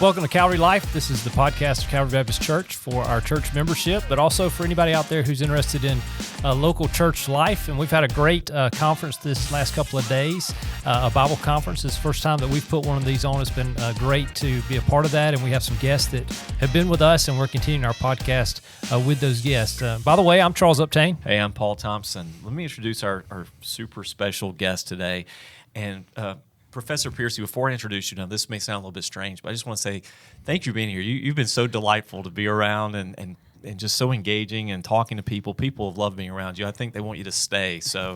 Welcome to Calvary Life. This is the podcast of Calvary Baptist Church for our church membership, but also for anybody out there who's interested in local church life. And we've had a great conference this last couple of days, a Bible conference. It's the first time that we've put one of these on. It's been great to be a part of that, and we have some guests that have been with us, and we're continuing our podcast with those guests. By the way, I'm Charles Uptain. Hey, I'm Paul Thompson. Let me introduce our super special guest today. And Professor Pearcey, before I introduce you, now this may sound a little bit strange, but I just want to say thank you for being here. You've been so delightful to be around and just so engaging and talking to people. People have loved being around you. I think they want you to stay. So,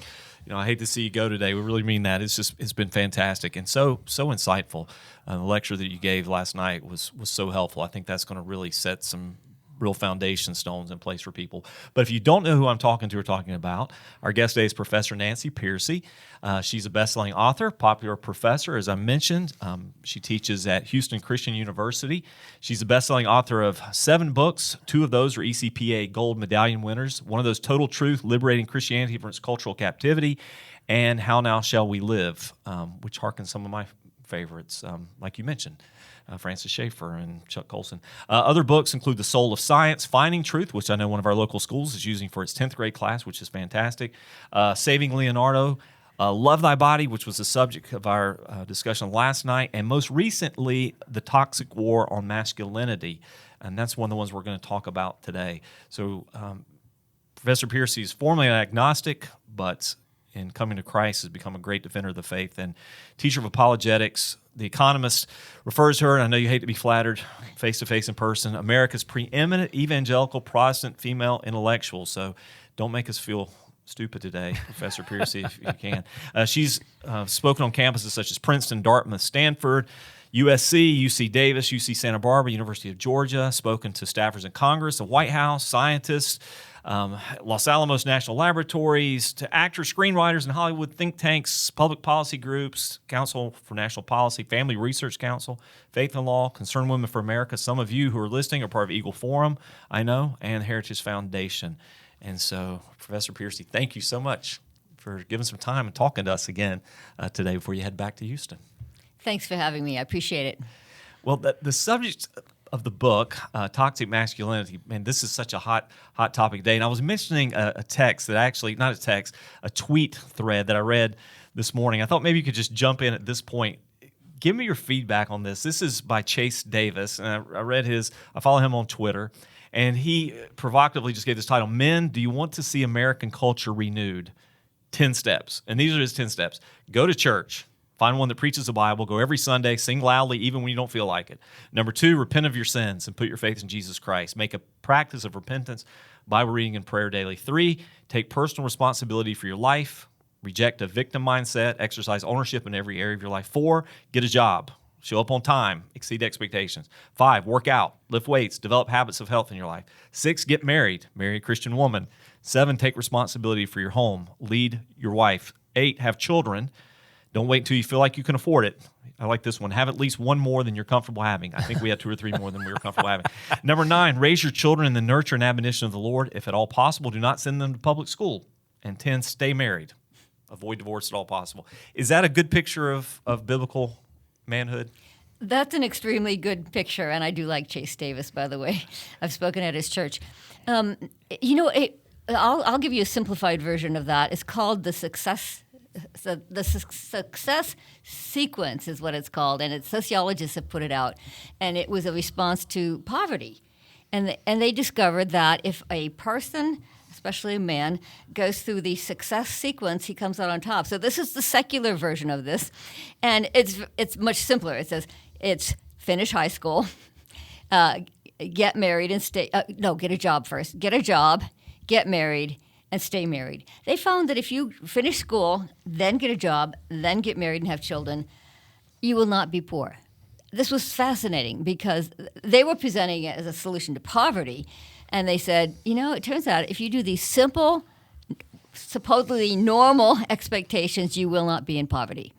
I hate to see you go today. We really mean that. It's been fantastic and so insightful. The lecture that you gave last night was so helpful. I think that's going to really set some real foundation stones in place for people. But if you don't know who I'm talking to or talking about, our guest today is Professor Nancy Pearcey. She's a best-selling author, popular professor, as I mentioned. She teaches at Houston Christian University. She's a best-selling author of 7 books. 2 of those are ECPA Gold Medallion winners. One of those, Total Truth, Liberating Christianity from its Cultural Captivity, and How Now Shall We Live, which harkens some of my favorites, like you mentioned. Francis Schaeffer and Chuck Colson. Other books include The Soul of Science, Finding Truth, which I know one of our local schools is using for its 10th grade class, which is fantastic. Saving Leonardo, Love Thy Body, which was the subject of our discussion last night, and most recently, The Toxic War on Masculinity, and that's one of the ones we're going to talk about today. So Professor Pearcey is formerly an agnostic, but in coming to Christ has become a great defender of the faith and teacher of apologetics. The Economist refers to her, and I know you hate to be flattered, face-to-face in person, America's preeminent evangelical Protestant female intellectual. So don't make us feel stupid today, Professor Pearcey, if you can. She's spoken on campuses such as Princeton, Dartmouth, Stanford, USC, UC Davis, UC Santa Barbara, University of Georgia, spoken to staffers in Congress, the White House, scientists, Los Alamos National Laboratories, to actors, screenwriters, and Hollywood think tanks, public policy groups, Council for National Policy, Family Research Council, Faith and Law, Concerned Women for America. Some of you who are listening are part of Eagle Forum, I know, and Heritage Foundation. And so, Professor Pearcey, thank you so much for giving some time and talking to us again today before you head back to Houston. Thanks for having me. I appreciate it. Well, the subject of the book, Toxic Masculinity, man, this is such a hot topic today. And I was mentioning a text that actually, not a text, a tweet thread that I read this morning. I thought maybe you could just jump in at this point. Give me your feedback on this. This is by Chase Davis, and I read I follow him on Twitter, and he provocatively just gave this title, Men, Do You Want to See American Culture Renewed? 10 steps. And these are his 10 steps. Go to church. Find one that preaches the Bible. Go every Sunday. Sing loudly even when you don't feel like it. Number 2, repent of your sins and put your faith in Jesus Christ. Make a practice of repentance, Bible reading, and prayer daily. 3, take personal responsibility for your life. Reject a victim mindset. Exercise ownership in every area of your life. 4, get a job. Show up on time. Exceed expectations. 5, work out. Lift weights. Develop habits of health in your life. 6, get married. Marry a Christian woman. 7, take responsibility for your home. Lead your wife. 8, have children. Don't wait until you feel like you can afford it. I like this one. Have at least one more than you're comfortable having. I think we had 2 or 3 more than we were comfortable having. Number 9, raise your children in the nurture and admonition of the Lord. If at all possible, do not send them to public school. And 10, stay married. Avoid divorce at all possible. Is that a good picture of biblical manhood? That's an extremely good picture, and I do like Chase Davis, by the way. I've spoken at his church. I'll give you a simplified version of that. It's called the success sequence is what it's called, and sociologists have put it out. And it was a response to poverty. And they discovered that if a person, especially a man, goes through the success sequence, he comes out on top. So this is the secular version of this. And it's much simpler. It says it's finish high school, get married and get a job first. Get a job, get married, and stay married. They found that if you finish school, then get a job, then get married and have children, you will not be poor. This was fascinating because they were presenting it as a solution to poverty. And they said, it turns out if you do these simple, supposedly normal expectations, you will not be in poverty.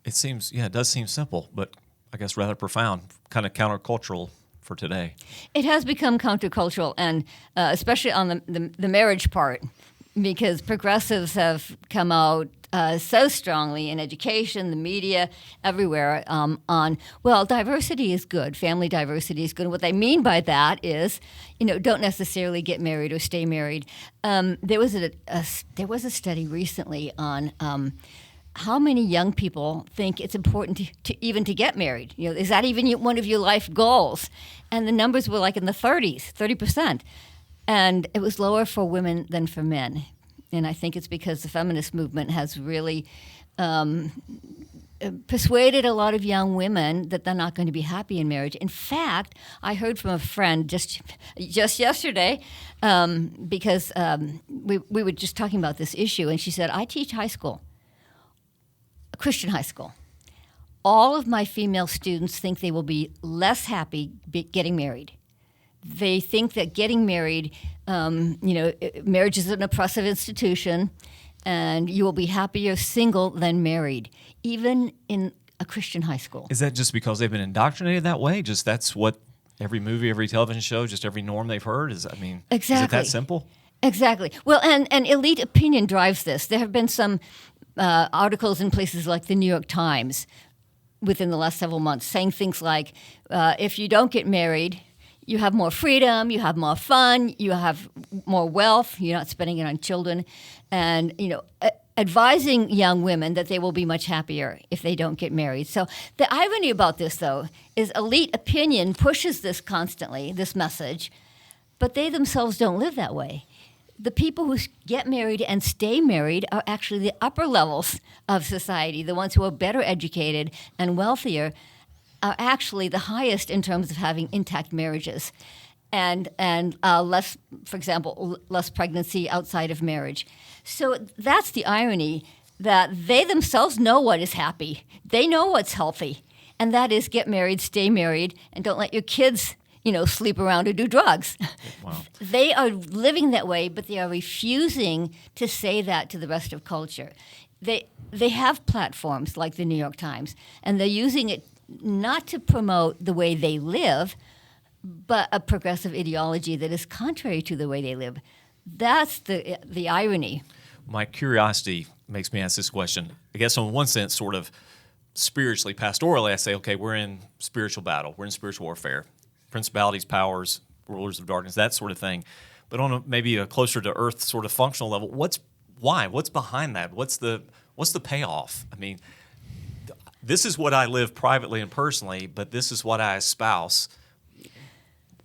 It does seem simple, but I guess rather profound, kind of countercultural for today. It has become countercultural, and especially on the marriage part, because progressives have come out so strongly in education, the media, everywhere on, well, diversity is good, family diversity is good. And what they mean by that is, don't necessarily get married or stay married. There was a study recently on how many young people think it's important to get married. Is that even one of your life goals? And the numbers were like in the 30%. And it was lower for women than for men. And I think it's because the feminist movement has really persuaded a lot of young women that they're not going to be happy in marriage. In fact, I heard from a friend just yesterday, because we were just talking about this issue, and she said, I teach high school, a Christian high school. All of my female students think they will be less happy getting married. They think that getting married, marriage is an oppressive institution, and you will be happier single than married, even in a Christian high school. Is that just because they've been indoctrinated that way? Just that's what every movie, every television show, just every norm they've heard? Exactly. Is it that simple? Exactly. Well, and elite opinion drives this. There have been some articles in places like the New York Times within the last several months saying things like, if you don't get married, you have more freedom, you have more fun, you have more wealth, you're not spending it on children, and advising young women that they will be much happier if they don't get married. So the irony about this, though, is elite opinion pushes this constantly, this message, but they themselves don't live that way. The people who get married and stay married are actually the upper levels of society, the ones who are better educated and wealthier, are actually the highest in terms of having intact marriages, and less, for example, less pregnancy outside of marriage. So that's the irony, that they themselves know what is happy. They know what's healthy, and that is get married, stay married, and don't let your kids, sleep around or do drugs. Wow. They are living that way, but they are refusing to say that to the rest of culture. They have platforms like the New York Times, and they're using it not to promote the way they live, but a progressive ideology that is contrary to the way they live. That's the irony. My curiosity makes me ask this question. I guess in one sense, sort of spiritually, pastorally, I say, okay, we're in spiritual battle. We're in spiritual warfare. Principalities, powers, rulers of darkness, that sort of thing. But on maybe a closer to earth sort of functional level, why? What's behind that? What's the payoff? I mean, this is what I live privately and personally, but this is what I espouse.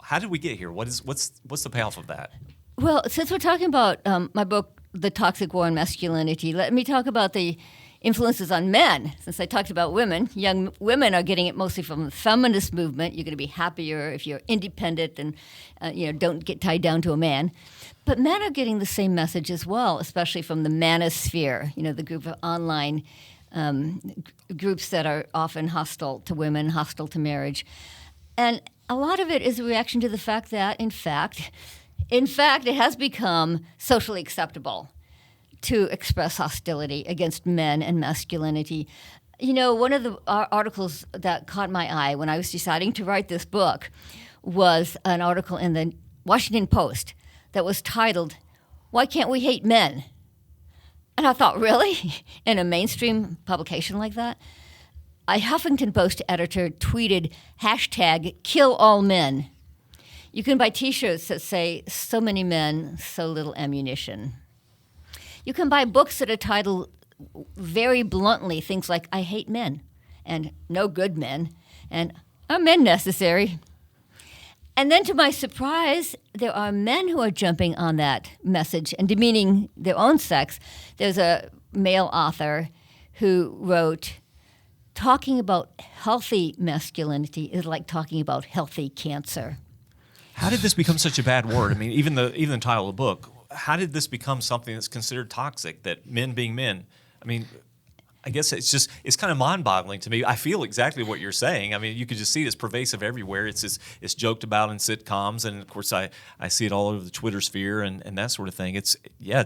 How did we get here? What's the payoff of that? Well, since we're talking about my book, The Toxic War on Masculinity, let me talk about the influences on men. Since I talked about women, young women are getting it mostly from the feminist movement. You're going to be happier if you're independent and don't get tied down to a man. But men are getting the same message as well, especially from the manosphere, the group of online groups that are often hostile to women, hostile to marriage. And a lot of it is a reaction to the fact that, in fact, it has become socially acceptable to express hostility against men and masculinity. One of the articles that caught my eye when I was deciding to write this book was an article in the Washington Post that was titled, "Why Can't We Hate Men?" And I thought, really? In a mainstream publication like that? A Huffington Post editor tweeted, #KillAllMen. You can buy T-shirts that say, "So many men, so little ammunition." You can buy books that are titled very bluntly things like "I hate men," and "No good men," and "Are men necessary?" And then to my surprise, there are men who are jumping on that message and demeaning their own sex. There's a male author who wrote, "Talking about healthy masculinity is like talking about healthy cancer." How did this become such a bad word? I mean, even the title of the book, how did this become something that's considered toxic, that men being men? I mean, I guess it's kind of mind-boggling to me. I feel exactly what you're saying. I mean, you could just see it's pervasive everywhere. It's joked about in sitcoms, and of course I see it all over the Twitter sphere and that sort of thing. It's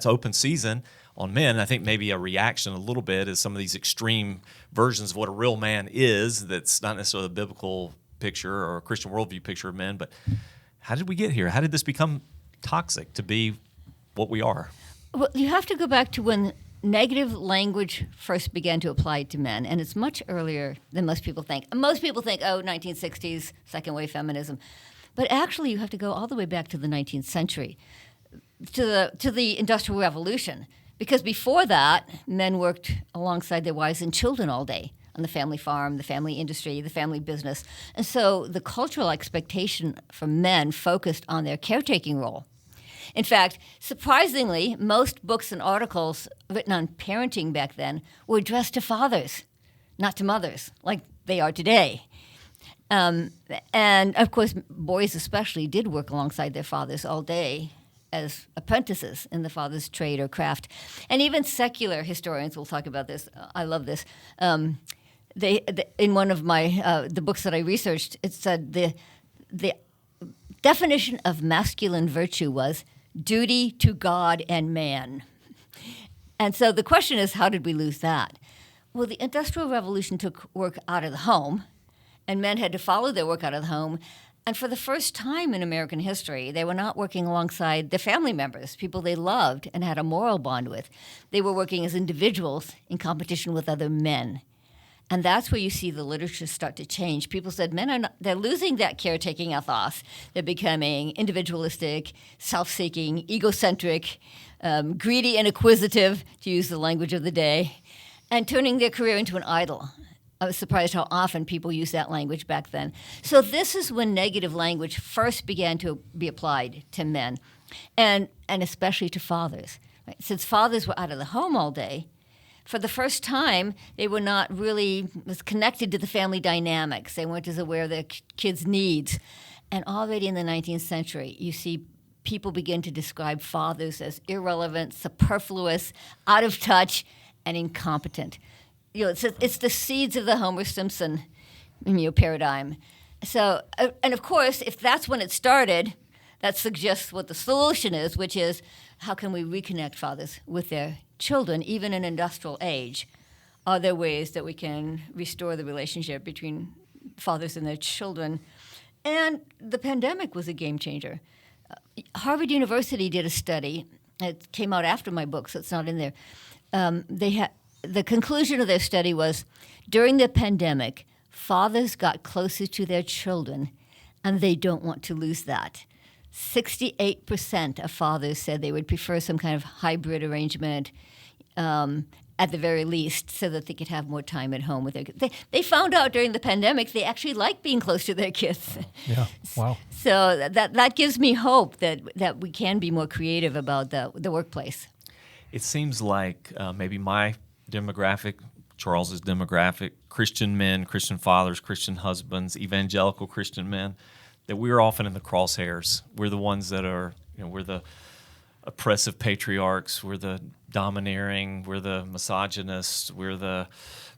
open season on men. I think maybe a reaction a little bit is some of these extreme versions of what a real man is. That's not necessarily a biblical picture or a Christian worldview picture of men. But how did we get here? How did this become toxic to be what we are? Well, you have to go back to when negative language first began to apply to men, and it's much earlier than most people think. And most people think, 1960s, second wave feminism. But actually, you have to go all the way back to the 19th century, to the Industrial Revolution. Because before that, men worked alongside their wives and children all day on the family farm, the family industry, the family business. And so the cultural expectation for men focused on their caretaking role. In fact, surprisingly, most books and articles written on parenting back then were addressed to fathers, not to mothers, like they are today. And, of course, boys especially did work alongside their fathers all day as apprentices in the father's trade or craft. And even secular historians will talk about this. I love this. In one of my the books that I researched, it said the definition of masculine virtue was duty to God and man. And so the question is, how did we lose that? Well, the Industrial Revolution took work out of the home, and men had to follow their work out of the home. And for the first time in American history, they were not working alongside their family members, people they loved and had a moral bond with. They were working as individuals in competition with other men. And that's where you see the literature start to change. People said men are not, they're losing that caretaking ethos. They're becoming individualistic, self-seeking, egocentric, greedy and acquisitive, to use the language of the day, and turning their career into an idol. I was surprised how often people used that language back then. So this is when negative language first began to be applied to men, and especially to fathers. Right? Since fathers were out of the home all day, for the first time, they were not really as connected to the family dynamics. They weren't as aware of their kids' needs. And already in the 19th century, you see people begin to describe fathers as irrelevant, superfluous, out of touch, and incompetent. It's the seeds of the Homer Simpson paradigm. So, and of course, if that's when it started, that suggests what the solution is, which is how can we reconnect fathers with their children, even in industrial age? Are there ways that we can restore the relationship between fathers and their children? And the pandemic was a game changer. Harvard University did a study. It came out after my book, so it's not in there. The conclusion of their study was, during the pandemic, fathers got closer to their children, and they don't want to lose that. 68% of fathers said they would prefer some kind of hybrid arrangement, at the very least, so that they could have more time at home with their kids. They found out during the pandemic they actually like being close to their kids. Yeah, wow. So that gives me hope that we can be more creative about the workplace. It seems like maybe my demographic, Charles's demographic, Christian men, Christian fathers, Christian husbands, evangelical Christian men, that we're often in the crosshairs. We're the ones that are, we're the oppressive patriarchs, we're the domineering, we're the misogynists, we're the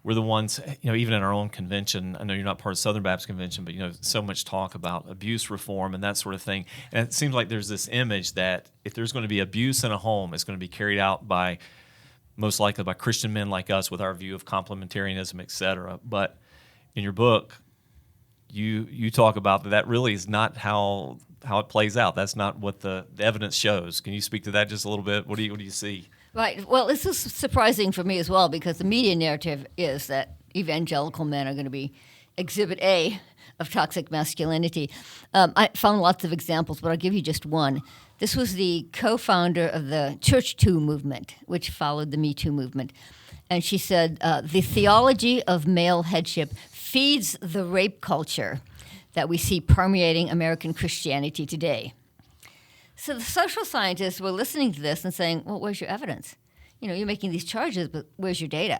ones, even in our own convention. I know you're not part of Southern Baptist Convention, but so much talk about abuse reform and that sort of thing. And it seems like there's this image that if there's going to be abuse in a home, it's going to be carried out by, most likely by Christian men like us with our view of complementarianism, et cetera. But in your book, you talk about that really is not how it plays out. That's not what the evidence shows. Can you speak to that just a little bit? What do you see? Right. Well, this is surprising for me as well, because the media narrative is that evangelical men are going to be exhibit A of toxic masculinity. I found lots of examples, but I'll give you just one. This was the co-founder of the Church Too movement, which followed the Me Too movement. And she said, the theology of male headship feeds the rape culture that we see permeating American Christianity today. So the social scientists were listening to this and saying, well, where's your evidence? You're making these charges, but where's your data?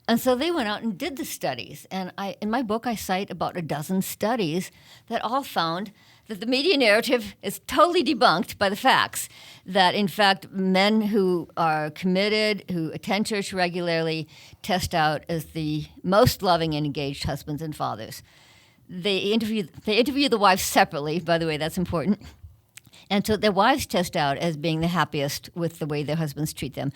And so they went out and did the studies. And in my book, I cite about a dozen studies that all found that the media narrative is totally debunked by the facts, that, in fact, men who are committed, who attend church regularly, test out as the most loving and engaged husbands and fathers. They interview the wives separately, by the way, that's important. And so their wives test out as being the happiest with the way their husbands treat them.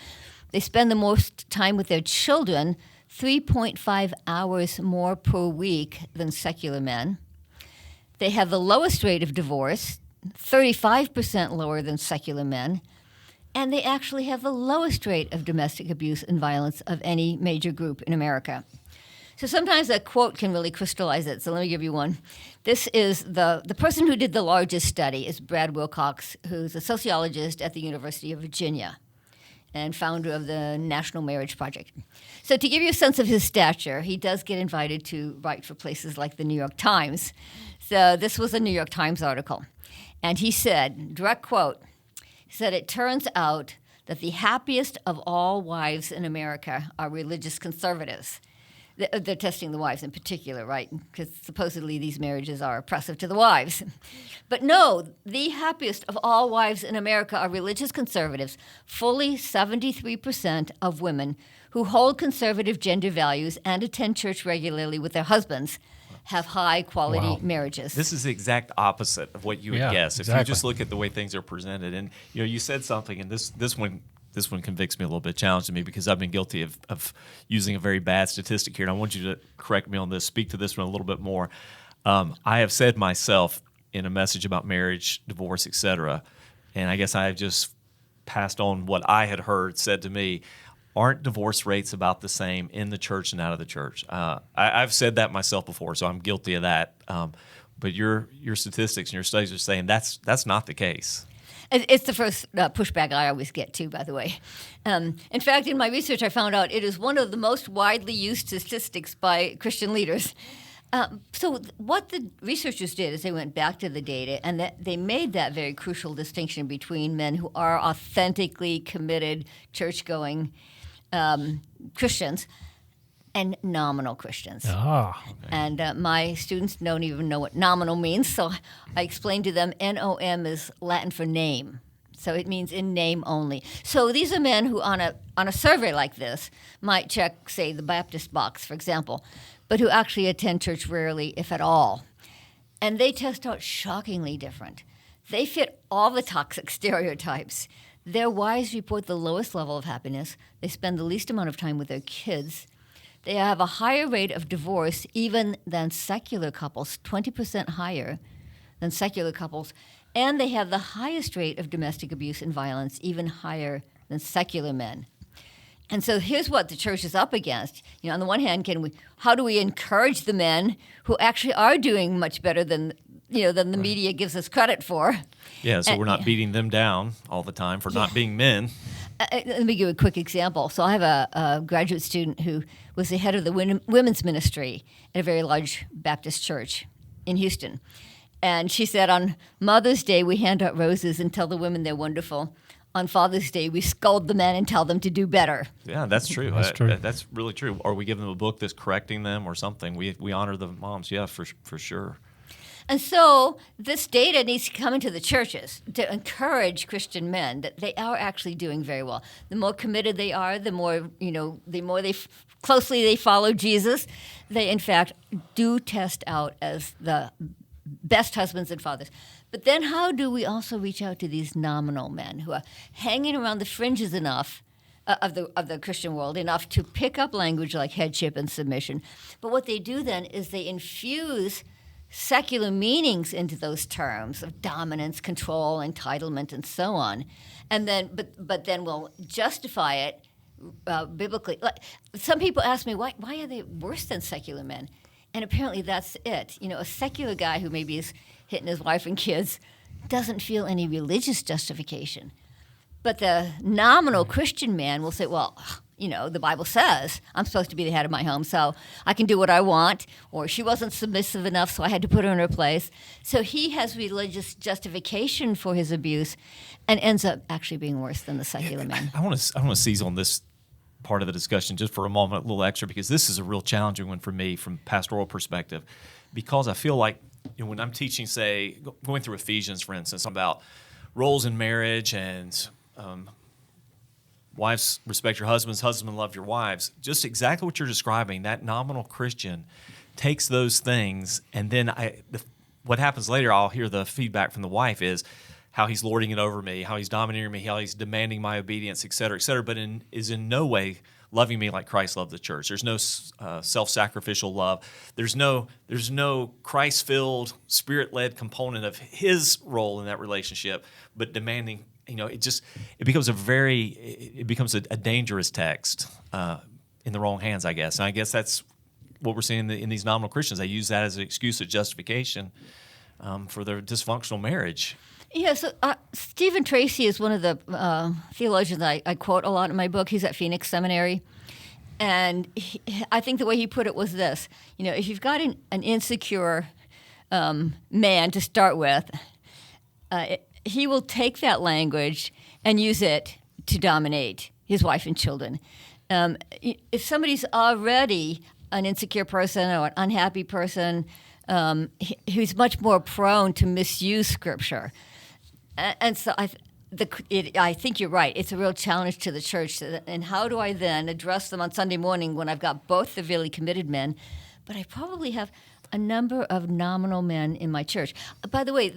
They spend the most time with their children, 3.5 hours more per week than secular men. They have the lowest rate of divorce, 35% lower than secular men. and they actually have the lowest rate of domestic abuse and violence of any major group in America. So sometimes a quote can really crystallize it. So let me give you one. This is the person who did the largest study is Brad Wilcox, who's a sociologist at the University of Virginia and founder of the National Marriage Project. So to give you a sense of his stature, he does get invited to write for places like the New York Times. So this was a New York Times article. And he said, direct quote, he said, "It turns out that the happiest of all wives in America are religious conservatives." They're testing the wives in particular, right? Because supposedly these marriages are oppressive to the wives. But no, the happiest of all wives in America are religious conservatives. Fully 73% of women who hold conservative gender values and attend church regularly with their husbands have high-quality marriages. This is the exact opposite of what you would guess if you just look at the way things are presented. And you said something, and this one convicts me a little bit, challenging me, because I've been guilty of using a very bad statistic here, and I want you to correct me on this, speak to this one a little bit more. I have said myself in a message about marriage, divorce, etc., and I guess I have just passed on what I had heard said to me, aren't divorce rates about the same in the church and out of the church? I've said that myself before, so I'm guilty of that. But your statistics and your studies are saying that's not the case. It's the first pushback I always get, too, by the way. In fact, in my research, I found out it is one of the most widely used statistics by Christian leaders. So what the researchers did is they went back to the data, and they made that very crucial distinction between men who are authentically committed, church-going Christians and nominal Christians. Okay. And my students don't even know what nominal means, so I explained to them NOM is Latin for name. So it means in name only. So these are men who on a survey like this might check, say, the Baptist box, for example, but who actually attend church rarely, if at all. And they test out shockingly different. They fit all the toxic stereotypes. Their wives report the lowest level of happiness. They spend the least amount of time with their kids. They have a higher rate of divorce even than secular couples, 20% higher than secular couples. And they have the highest rate of domestic abuse and violence, even higher than secular men. And so here's what the church is up against. On the one hand, how do we encourage the men who actually are doing much better than the media gives us credit for? Yeah, so we're not beating them down all the time for not being men. Let me give a quick example. So I have a graduate student who was the head of the women's ministry at a very large Baptist church in Houston. And she said, on Mother's Day, we hand out roses and tell the women they're wonderful. On Father's Day, we scold the men and tell them to do better. Yeah, that's true. That's true. That's really true. Or we give them a book that's correcting them or something. We honor the moms, yeah, for sure. And so this data needs to come into the churches to encourage Christian men that they are actually doing very well. The more committed they are, the more closely they follow Jesus, they in fact do test out as the best husbands and fathers. But then how do we also reach out to these nominal men who are hanging around the fringes enough of the Christian world, enough to pick up language like headship and submission? But what they do then is they infuse secular meanings into those terms of dominance, control, entitlement, and so on, and then but then we'll justify it biblically. Like, some people ask me, why are they worse than secular men? And apparently that's it. A secular guy who maybe is hitting his wife and kids doesn't feel any religious justification. But the nominal Christian man will say, well, the Bible says I'm supposed to be the head of my home, so I can do what I want, or she wasn't submissive enough, so I had to put her in her place. So he has religious justification for his abuse and ends up actually being worse than the secular man. I want to seize on this part of the discussion just for a moment, a little extra, because this is a real challenging one for me from pastoral perspective, because I feel like when I'm teaching, say, going through Ephesians, for instance, about roles in marriage and wives, respect your husbands, husbands, love your wives. Just exactly what you're describing, that nominal Christian takes those things, and then what happens later, I'll hear the feedback from the wife is how he's lording it over me, how he's domineering me, how he's demanding my obedience, et cetera, but is in no way loving me like Christ loved the church. There's no self-sacrificial love. There's no Christ-filled, Spirit-led component of his role in that relationship, but demanding it becomes a dangerous text in the wrong hands, I guess. And I guess that's what we're seeing in these nominal Christians. They use that as an excuse of justification for their dysfunctional marriage. Yeah, so Stephen Tracy is one of the theologians I quote a lot in my book. He's at Phoenix Seminary. And I think the way he put it was this. If you've got an insecure man to start with, he will take that language and use it to dominate his wife and children. If somebody's already an insecure person or an unhappy person, who's much more prone to misuse Scripture. And so I think you're right. It's a real challenge to the church. And how do I then address them on Sunday morning when I've got both the really committed men, but I probably have a number of nominal men in my church? By the way,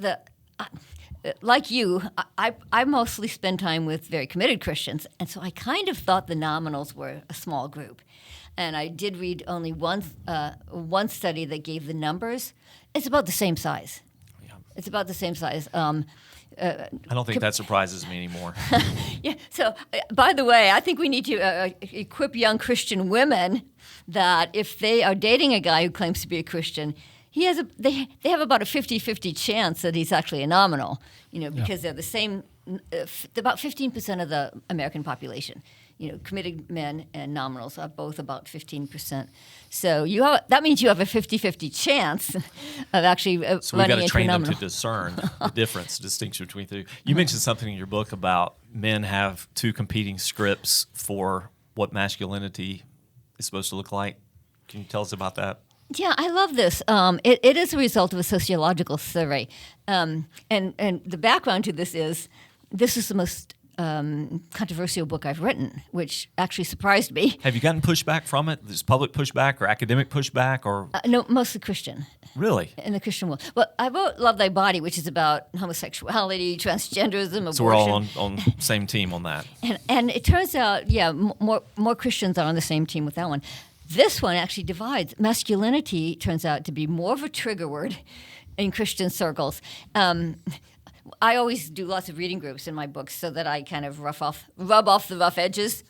like you, I mostly spend time with very committed Christians, and so I kind of thought the nominals were a small group. And I did read only one study that gave the numbers. It's about the same size. Yeah. It's about the same size. I don't think that surprises me anymore. Yeah. So, by the way, I think we need to equip young Christian women that if they are dating a guy who claims to be a Christian, they have about a 50-50 chance that he's actually a nominal, because they're the same, about 15% of the American population. Committed men and nominals are both about 15%. So that means you have a 50-50 chance of actually so we've got to train them nominal. to discern the distinction between the two. You mentioned something in your book about men have two competing scripts for what masculinity is supposed to look like. Can you tell us about that? Yeah, I love this. It is a result of a sociological survey. And the background to this is the most controversial book I've written, which actually surprised me. Have you gotten pushback from it? There's public pushback or academic pushback? Or no, mostly Christian. Really? In the Christian world. Well, I wrote Love Thy Body, which is about homosexuality, transgenderism, abortion. So we're all on same team on that. And it turns out, more Christians are on the same team with that one. This one actually divides. Masculinity turns out to be more of a trigger word in Christian circles. I always do lots of reading groups in my books so that I kind of rub off the rough edges.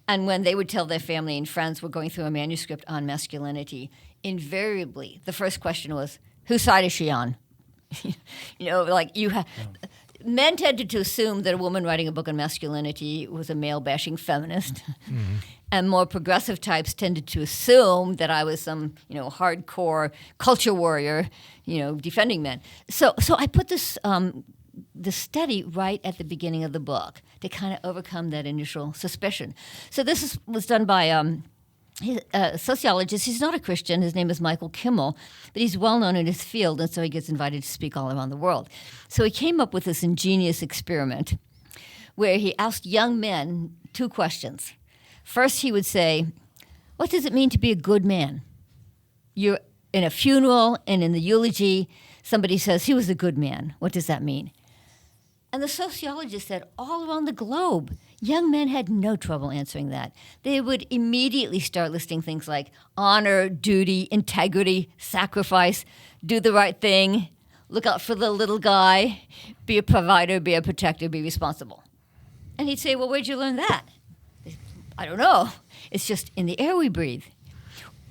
And when they would tell their family and friends we're going through a manuscript on masculinity, invariably the first question was, whose side is she on? Men tended to assume that a woman writing a book on masculinity was a male-bashing feminist. Mm-hmm. And more progressive types tended to assume that I was some, hardcore culture warrior, defending men. So I put this the study right at the beginning of the book to kind of overcome that initial suspicion. So this was done by a sociologist. He's not a Christian. His name is Michael Kimmel, but he's well known in his field, and so he gets invited to speak all around the world. So he came up with this ingenious experiment where he asked young men two questions. First, he would say, what does it mean to be a good man? You're in a funeral, and in the eulogy, somebody says, he was a good man. What does that mean? And the sociologist said all around the globe, young men had no trouble answering that. They would immediately start listing things like honor, duty, integrity, sacrifice, do the right thing, look out for the little guy, be a provider, be a protector, be responsible. And he'd say, well, where'd you learn that? I don't know. It's just in the air we breathe.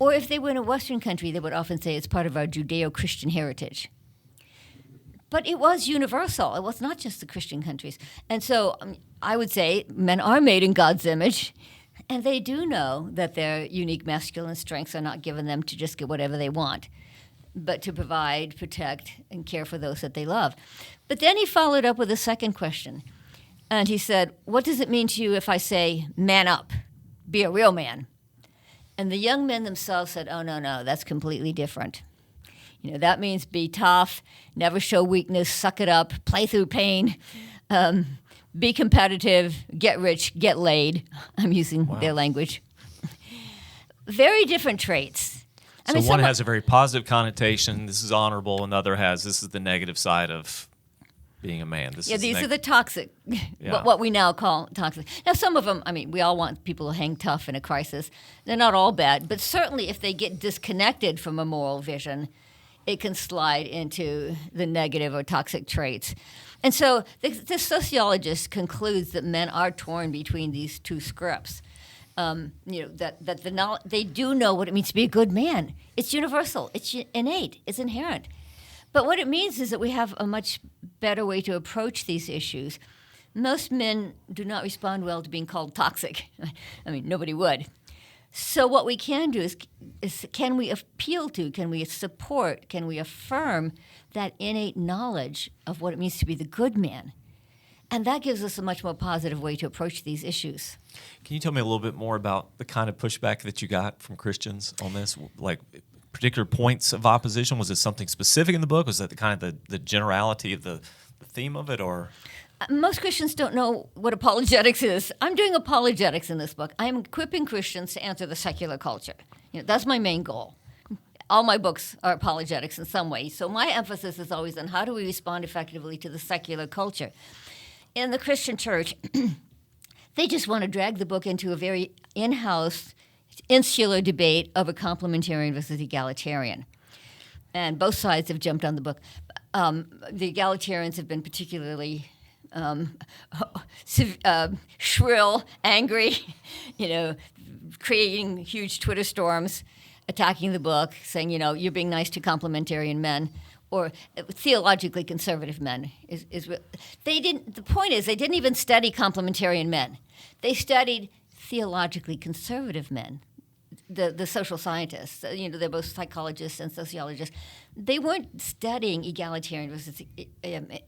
Or if they were in a Western country, they would often say it's part of our Judeo-Christian heritage. But it was universal. It was not just the Christian countries. And so I would say men are made in God's image, and they do know that their unique masculine strengths are not given them to just get whatever they want, but to provide, protect, and care for those that they love. But then he followed up with a second question. And he said, what does it mean to you if I say, man up, be a real man? And the young men themselves said, oh, no, that's completely different. That means be tough, never show weakness, suck it up, play through pain, be competitive, get rich, get laid. I'm using their language. Very different traits. So one has a very positive connotation, this is honorable, and the other has, this is the negative side of being a man. These are the toxic, what we now call toxic. Now, some of them, we all want people to hang tough in a crisis. They're not all bad, but certainly if they get disconnected from a moral vision, it can slide into the negative or toxic traits. And so the sociologist concludes that men are torn between these two scripts. They do know what it means to be a good man. It's universal. It's innate. It's inherent. But what it means is that we have a much better way to approach these issues. Most men do not respond well to being called toxic. I mean, nobody would. So what we can do is can we appeal to, can we support, can we affirm that innate knowledge of what it means to be the good man? And that gives us a much more positive way to approach these issues. Can you tell me a little bit more about the kind of pushback that you got from Christians on this? Like particular points of opposition? Was it something specific in the book? Was that the generality of the theme of it, or? Most Christians don't know what apologetics is. I'm doing apologetics in this book. I'm equipping Christians to answer the secular culture. That's my main goal. All my books are apologetics in some way. So my emphasis is always on how do we respond effectively to the secular culture. In the Christian church, they just want to drag the book into a very in-house, insular debate of a complementarian versus egalitarian. And both sides have jumped on the book. The egalitarians have been particularly shrill, angry, creating huge Twitter storms, attacking the book, saying, you're being nice to complementarian men, or theologically conservative men. The point is, they didn't even study complementarian men. They studied theologically conservative men, the social scientists. They're both psychologists and sociologists. They weren't studying egalitarian versus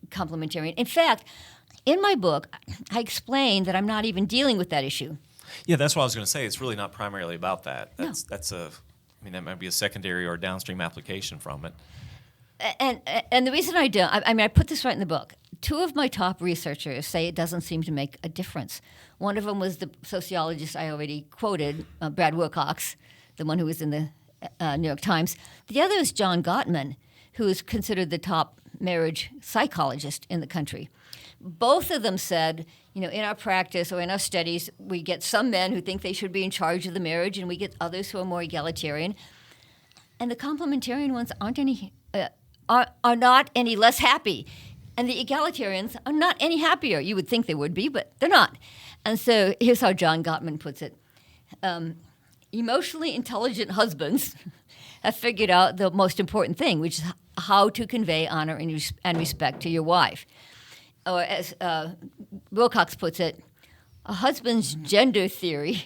complementarian. In fact, in my book, I explain that I'm not even dealing with that issue. Yeah, that's what I was going to say. It's really not primarily about that. No. That might be a secondary or downstream application from it. And the reason I don't, I put this right in the book. Two of my top researchers say it doesn't seem to make a difference. One of them was the sociologist I already quoted, Brad Wilcox, the one who was in the New York Times. The other is John Gottman, who is considered the top marriage psychologist in the country. Both of them said, in our practice or in our studies, we get some men who think they should be in charge of the marriage, and we get others who are more egalitarian. And the complementarian ones are not any less happy. And the egalitarians are not any happier. You would think they would be, but they're not. And so here's how John Gottman puts it. Emotionally intelligent husbands have figured out the most important thing, which is how to convey honor and respect to your wife. Or as Wilcox puts it, a husband's gender theory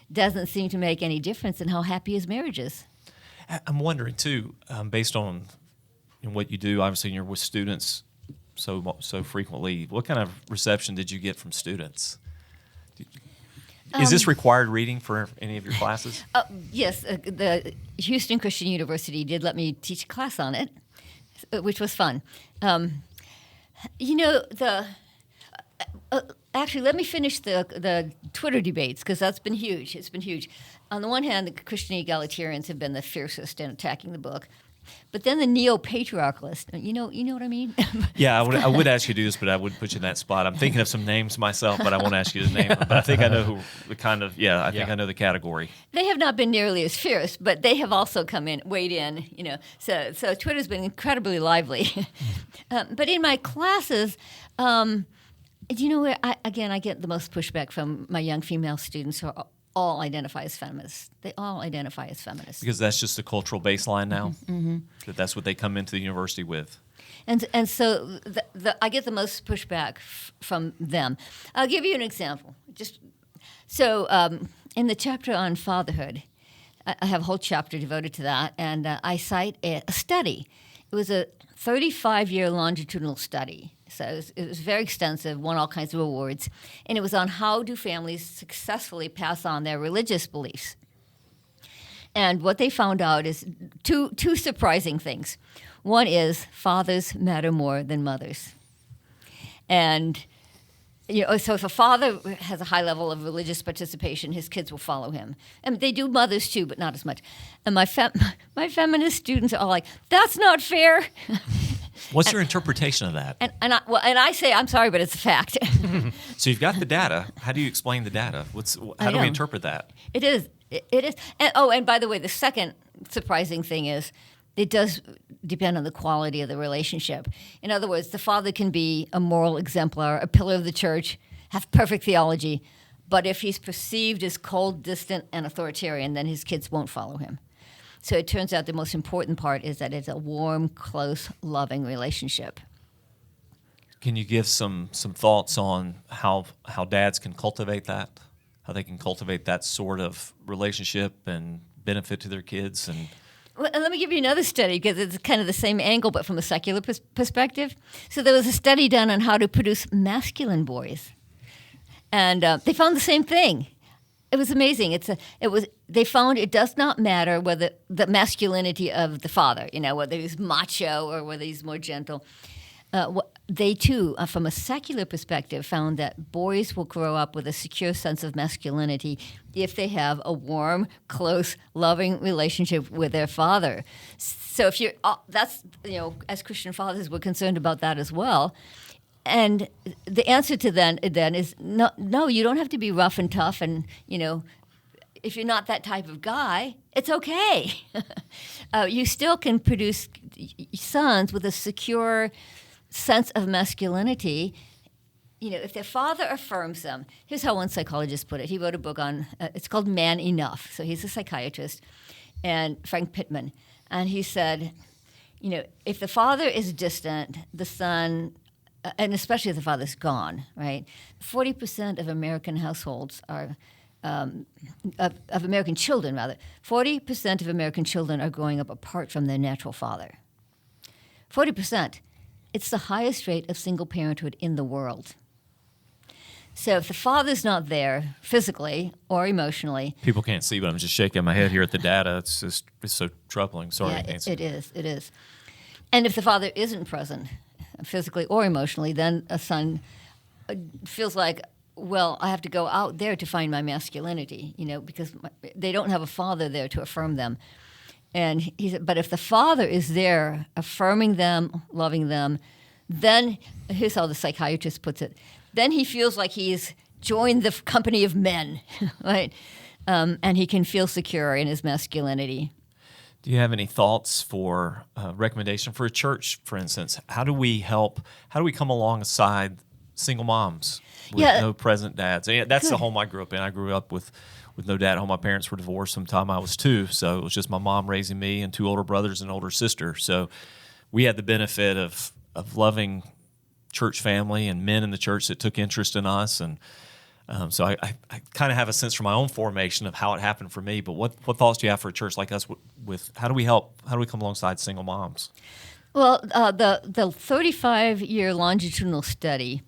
doesn't seem to make any difference in how happy his marriage is. I'm wondering, too, based on what you do, obviously you're with students so frequently, what kind of reception did you get from students? Is this required reading for any of your classes? Yes, the Houston Christian University did let me teach a class on it, which was fun. Actually, let me finish the Twitter debates, because that's been huge. It's been huge. On the one hand, the Christian egalitarians have been the fiercest in attacking the book. But then the neo-patriarchalists, you know what I mean? Yeah, I would ask you to do this, but I wouldn't put you in that spot. I'm thinking of some names myself, but I won't ask you to name them. But I think I know who I know the category. They have not been nearly as fierce, but they have also weighed in, So Twitter's been incredibly lively. But in my classes, where I get the most pushback from my young female students who are all identify as feminists. They all identify as feminists. Because that's just the cultural baseline now? Mm-hmm. That's what they come into the university with. And so I get the most pushback from them. I'll give you an example. In the chapter on fatherhood, I have a whole chapter devoted to that, and I cite a study. It was a 35-year longitudinal study. So it was very extensive, won all kinds of awards, and it was on how do families successfully pass on their religious beliefs. And what they found out is two surprising things. One is fathers matter more than mothers. And so if a father has a high level of religious participation, his kids will follow him. And they do mothers too, but not as much. And my feminist students are all like, that's not fair. What's your interpretation of that? And I say, I'm sorry, but it's a fact. So you've got the data. How do you explain the data? How do we interpret that? It is. And by the way, the second surprising thing is it does depend on the quality of the relationship. In other words, the father can be a moral exemplar, a pillar of the church, have perfect theology, but if he's perceived as cold, distant, and authoritarian, then his kids won't follow him. So it turns out the most important part is that it's a warm, close, loving relationship. Can you give some thoughts on how dads can cultivate that? How they can cultivate that sort of relationship and benefit to their kids? And well, and let me give you another study because it's kind of the same angle, but from a secular perspective. So there was a study done on how to produce masculine boys, and they found the same thing. It was amazing. They found it does not matter whether the masculinity of the father, whether he's macho or whether he's more gentle. They too, from a secular perspective, found that boys will grow up with a secure sense of masculinity if they have a warm, close, loving relationship with their father. So if you're, as Christian fathers, we're concerned about that as well. And the answer to then is no, you don't have to be rough and tough, and if you're not that type of guy, it's okay. You still can produce sons with a secure sense of masculinity. If their father affirms them. Here's how one psychologist put it. He wrote a book on, it's called Man Enough. So he's a psychiatrist, and Frank Pittman. And he said, if the father is distant, the son, and especially if the father's gone, right? 40% of American households are, of American children, rather, 40% of American children are growing up apart from their natural father. 40%. It's the highest rate of single parenthood in the world. So if the father's not there physically or emotionally... People can't see, but I'm just shaking my head here at the data. It's so troubling. Sorry, Nancy. It is. And if the father isn't present physically or emotionally, then a son feels like, well, I have to go out there to find my masculinity, because they don't have a father there to affirm them. And he said, but if the father is there affirming them, loving them, then, here's how the psychiatrist puts it, then he feels like he's joined the company of men, right? And he can feel secure in his masculinity. Do you have any thoughts for recommendation for a church, for instance? How do we come alongside single moms with no present dads? And that's the home I grew up in. I grew up with no dad at home. My parents were divorced from the time I was 2, so it was just my mom raising me and 2 older brothers and an older sister. So we had the benefit of loving church family and men in the church that took interest in us. And so I kind of have a sense from my own formation of how it happened for me. But what thoughts do you have for a church like us with how do we come alongside single moms? Well, the 35-year longitudinal study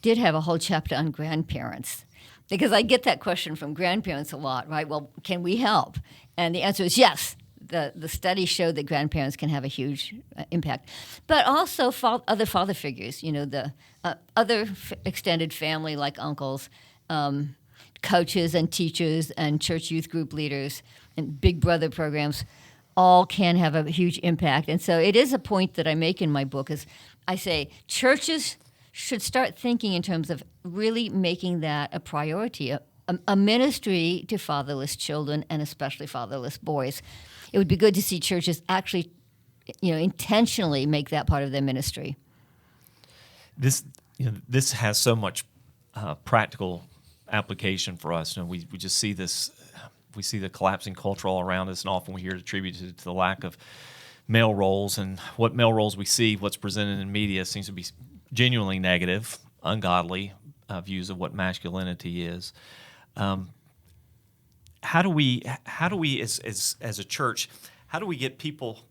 did have a whole chapter on grandparents. Because I get that question from grandparents a lot, right? Well, can we help? And the answer is yes. The study showed that grandparents can have a huge impact. But also other father figures, the other extended family like uncles, coaches and teachers and church youth group leaders and big brother programs all can have a huge impact. And so it is a point that I make in my book is I say churches should start thinking in terms of really making that a priority, a ministry to fatherless children and especially fatherless boys. It would be good to see churches actually, intentionally make that part of their ministry. This has so much practical application for us. We just see this. We see the collapsing culture all around us, and often we hear it attributed to the lack of male roles. And what male roles we see, what's presented in media, seems to be genuinely negative, ungodly views of what masculinity is. How do we as a church, how do we get people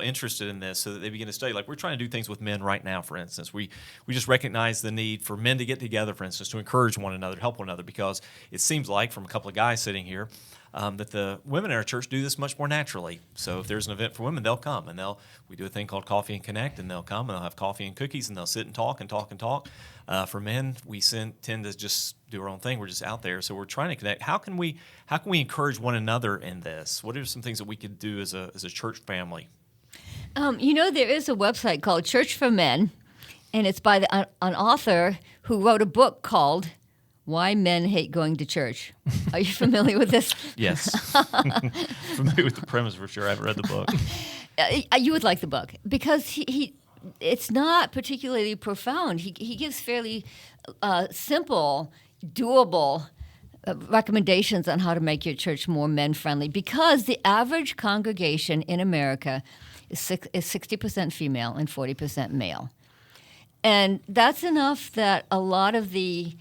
interested in this so that they begin to study? Like we're trying to do things with men right now, for instance. We just recognize the need for men to get together, for instance, to encourage one another, to help one another, because it seems like from a couple of guys sitting here that the women in our church do this much more naturally. So if there's an event for women, they'll come, and we do a thing called Coffee and Connect, and they'll come and they'll have coffee and cookies, and they'll sit and talk and talk and talk. For men, we tend to just do our own thing. We're just out there, so we're trying to connect. How can we encourage one another in this? What are some things that we could do as a church family? There is a website called Church for Men, and it's by an author who wrote a book called Why Men Hate Going to Church. Are you familiar with this? Yes. Familiar with the premise for sure. I haven't read the book. You would like the book because he it's not particularly profound. He gives fairly simple, doable recommendations on how to make your church more men-friendly, because the average congregation in America is 60% female and 40% male. And that's enough that a lot of the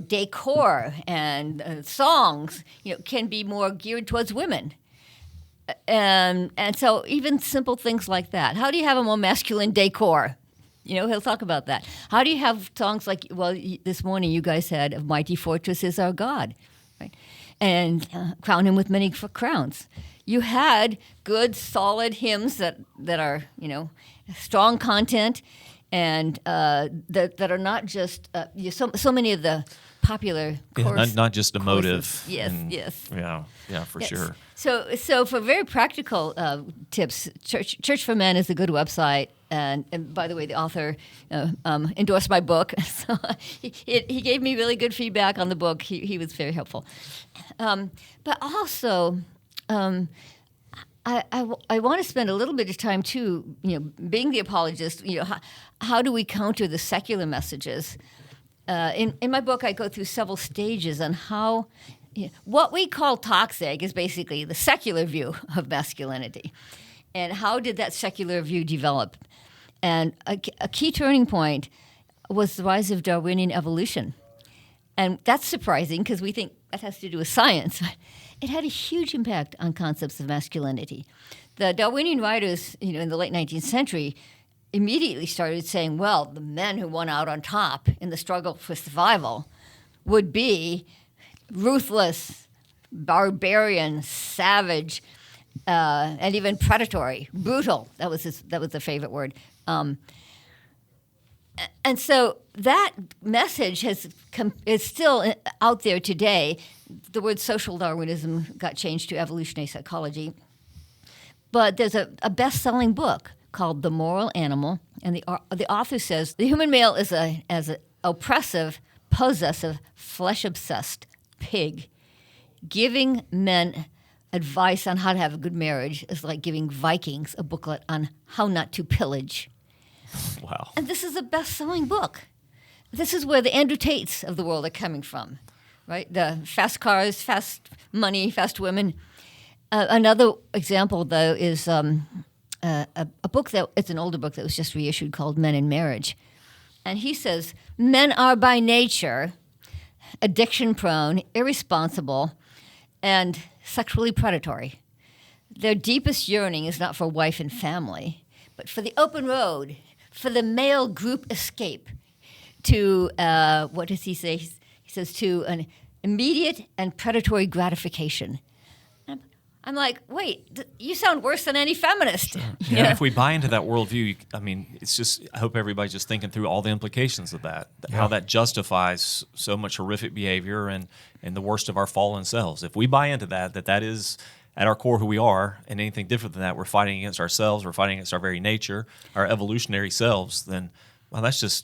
decor and songs can be more geared towards women. And so even simple things like that. How do you have a more masculine decor? He'll talk about that. How do you have songs like, this morning you guys had "A Mighty Fortress Is Our God," right? And "Crown Him with Many Crowns." You had good, solid hymns that are, strong content, and that are not just so many of the popular chorus, not just emotive. Courses. Yes. Yeah, for sure. So for very practical tips, Church for Men is a good website. And by the way, the author endorsed my book. So he gave me really good feedback on the book. He was very helpful. But also, I want to spend a little bit of time too, being the apologist, how do we counter the secular messages? In my book, I go through several stages on how what we call toxic is basically the secular view of masculinity. And how did that secular view develop? And a key turning point was the rise of Darwinian evolution. And that's surprising because we think that has to do with science. It had a huge impact on concepts of masculinity. The Darwinian writers, in the late 19th century, immediately started saying, well, the men who won out on top in the struggle for survival would be ruthless, barbarian, savage, and even predatory, brutal. That was the favorite word. And so that message is still out there today. The word social Darwinism got changed to evolutionary psychology. But there's a best-selling book called The Moral Animal, and the author says the human male is an oppressive, possessive, flesh-obsessed pig. Giving men advice on how to have a good marriage is like giving Vikings a booklet on how not to pillage. Wow. And this is a best-selling book. This is where the Andrew Tates of the world are coming from, right? The fast cars, fast money, fast women. Another example, though, is a book it's an older book that was just reissued called Men in Marriage. And he says, men are by nature addiction-prone, irresponsible, and sexually predatory. Their deepest yearning is not for wife and family, but for the open road, for the male group escape to, what does he say? He says, to an immediate and predatory gratification. I'm like, wait, you sound worse than any feminist. Sure. Yeah. If we buy into that worldview, it's just, I hope everybody's just thinking through all the implications of that, how that justifies so much horrific behavior and the worst of our fallen selves. If we buy into that is at our core who we are, and anything different than that, we're fighting against ourselves, we're fighting against our very nature, our evolutionary selves, then, well, that's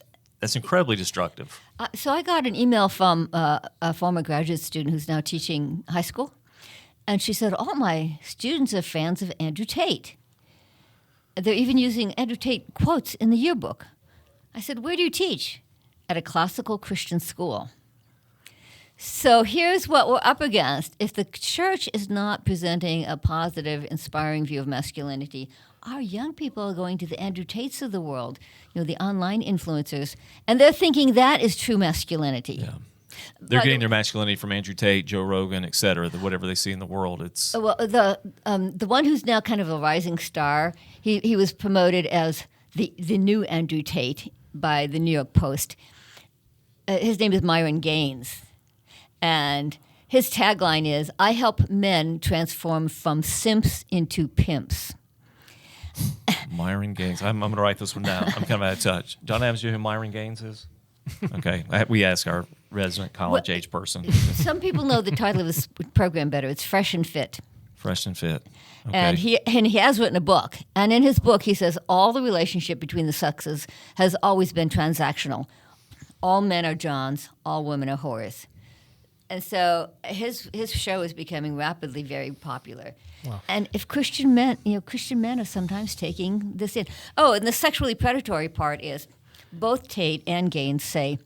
incredibly destructive. So I got an email from a former graduate student who's now teaching high school. And she said, all my students are fans of Andrew Tate. They're even using Andrew Tate quotes in the yearbook. I said, where do you teach? At a classical Christian school. So here's what we're up against. If the church is not presenting a positive, inspiring view of masculinity, our young people are going to the Andrew Tates of the world, the online influencers, and they're thinking that is true masculinity. Yeah. They're getting their masculinity from Andrew Tate, Joe Rogan, et cetera, whatever they see in the world. It's the one who's now kind of a rising star. He was promoted as the new Andrew Tate by the New York Post. His name is Myron Gaines, and his tagline is, "I help men transform from simps into pimps." Myron Gaines. I'm going to write this one down. I'm kind of out of touch. John Adams, you know who Myron Gaines is? Okay, we ask our resident college-age person. Some people know the title of this program better. It's Fresh and Fit. Fresh and Fit. Okay. And he has written a book. And in his book, he says all the relationship between the sexes has always been transactional. All men are Johns. All women are whores. And so his show is becoming rapidly very popular. Wow. And if Christian men are sometimes taking this in. Oh, and the sexually predatory part is both Tate and Gaines say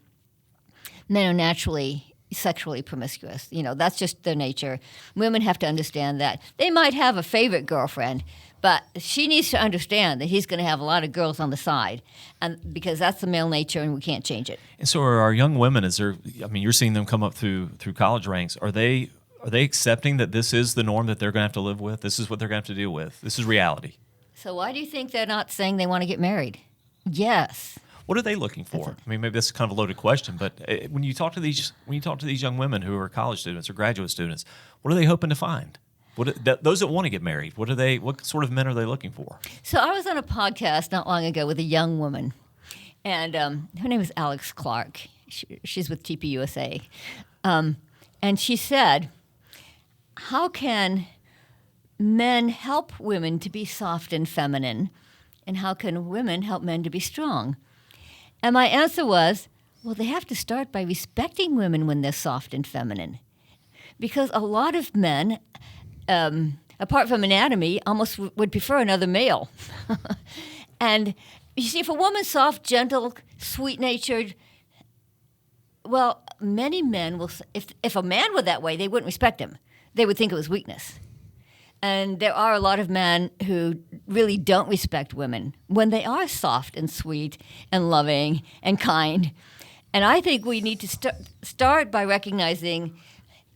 men are naturally sexually promiscuous. That's just their nature. Women have to understand that. They might have a favorite girlfriend, but she needs to understand that he's going to have a lot of girls on the side, and because that's the male nature, and we can't change it. And so, are our young women? You're seeing them come up through college ranks. Are they accepting that this is the norm that they're going to have to live with? This is what they're going to have to deal with. This is reality. So why do you think they're not saying they want to get married? Yes. What are they looking for? Maybe that's kind of a loaded question, but when you talk to these young women who are college students or graduate students, what are they hoping to find? Those that want to get married, what sort of men are they looking for? So I was on a podcast not long ago with a young woman, and her name is Alex Clark. She's with TPUSA. And she said, how can men help women to be soft and feminine, and how can women help men to be strong? And my answer was, well, they have to start by respecting women when they're soft and feminine. Because a lot of men, apart from anatomy, almost would prefer another male. And you see, if a woman's soft, gentle, sweet-natured, well, many men will, if a man were that way, they wouldn't respect him. They would think it was weakness. And there are a lot of men who really don't respect women when they are soft and sweet and loving and kind. And I think we need to start by recognizing,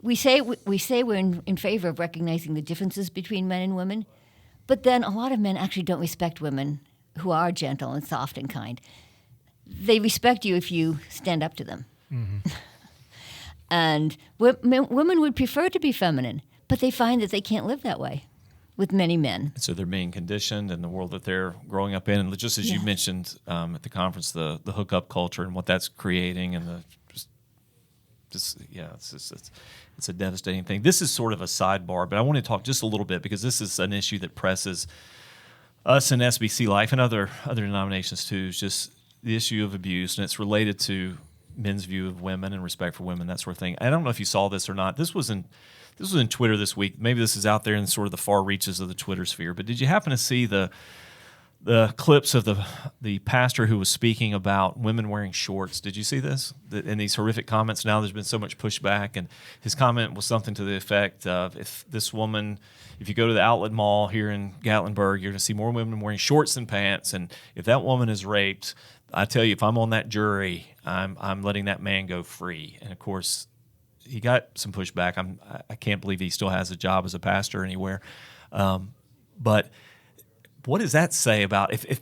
we say we're in favor of recognizing the differences between men and women, but then a lot of men actually don't respect women who are gentle and soft and kind. They respect you if you stand up to them. Mm-hmm. And women would prefer to be feminine, but they find that they can't live that way with many men. So they're being conditioned in the world that they're growing up in. And just as you mentioned at the conference, the hookup culture and what that's creating, and it's a devastating thing. This is sort of a sidebar, but I want to talk just a little bit because this is an issue that presses us in SBC Life and other denominations too. Is just the issue of abuse, and it's related to men's view of women and respect for women, that sort of thing. I don't know if you saw this or not. This was in Twitter this week. Maybe this is out there in sort of the far reaches of the Twitter sphere. But did you happen to see the clips of the pastor who was speaking about women wearing shorts? Did you see this? In these horrific comments, now there's been so much pushback, and his comment was something to the effect of, if you go to the outlet mall here in Gatlinburg, you're going to see more women wearing shorts than pants, and if that woman is raped, I tell you, if I'm on that jury, I'm letting that man go free. And of course, he got some pushback. I can't believe he still has a job as a pastor anywhere. But what does that say about if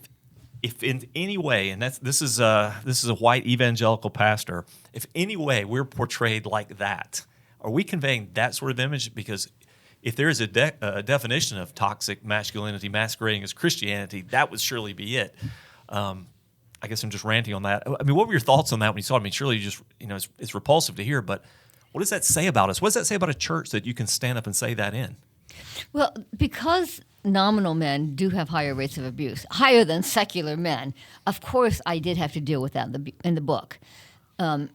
in any way, and this is a white evangelical pastor, if any way we're portrayed like that, are we conveying that sort of image? Because if there is a definition of toxic masculinity masquerading as Christianity, that would surely be it. I guess I'm just ranting on that. I mean, what were your thoughts on that when you saw it? I mean, surely you just, it's repulsive to hear, but what does that say about us? What does that say about a church that you can stand up and say that in? Well, because nominal men do have higher rates of abuse, higher than secular men, of course I did have to deal with that in the book. So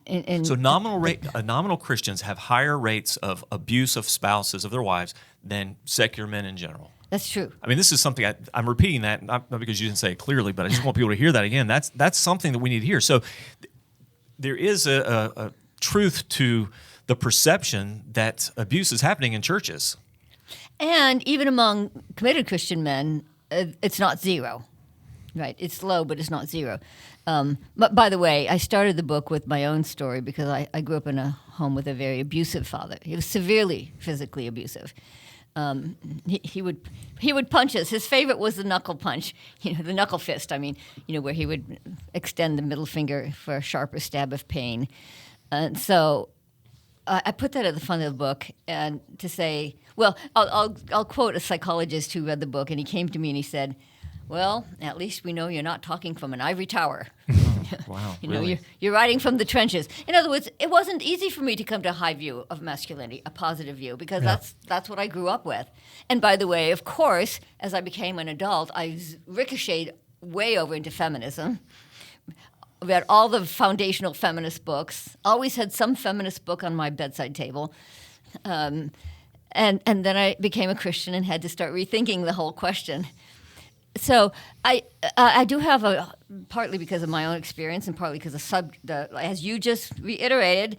nominal Christians have higher rates of abuse of spouses, of their wives, than secular men in general. That's true. I mean, this is something I'm repeating that, not because you didn't say it clearly, but I just want people to hear that again. That's something that we need to hear. So there is a truth to the perception that abuse is happening in churches. And even among committed Christian men, it's not zero. Right, it's low, but it's not zero. But by the way, I started the book with my own story because I grew up in a home with a very abusive father. He was severely physically abusive. He would punch us. His favorite was the knuckle punch, the knuckle fist. I mean, where he would extend the middle finger for a sharper stab of pain. And so I put that at the front of the book, and to say, well, I'll quote a psychologist who read the book, and he came to me and he said, "Well, at least we know you're not talking from an ivory tower." Wow, really? You're writing from the trenches. In other words, it wasn't easy for me to come to a high view of masculinity, a positive view, because that's what I grew up with. And by the way, of course, as I became an adult, I ricocheted way over into feminism. read all the foundational feminist books, always had some feminist book on my bedside table. And then I became a Christian and had to start rethinking the whole question. So I do have partly because of my own experience and partly because as you just reiterated,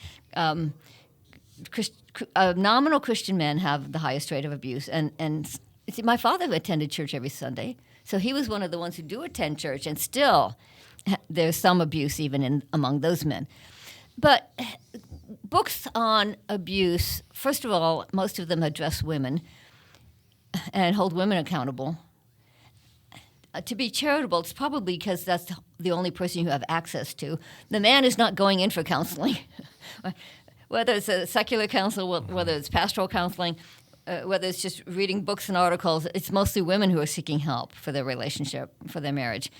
nominal Christian men have the highest rate of abuse. And see, my father attended church every Sunday, so he was one of the ones who do attend church, and still there's some abuse even among those men. But books on abuse, first of all, most of them address women and hold women accountable. To be charitable, it's probably because that's the only person you have access to. The man is not going in for counseling, whether it's a secular counsel, whether it's pastoral counseling, whether it's just reading books and articles. It's mostly women who are seeking help for their relationship, for their marriage.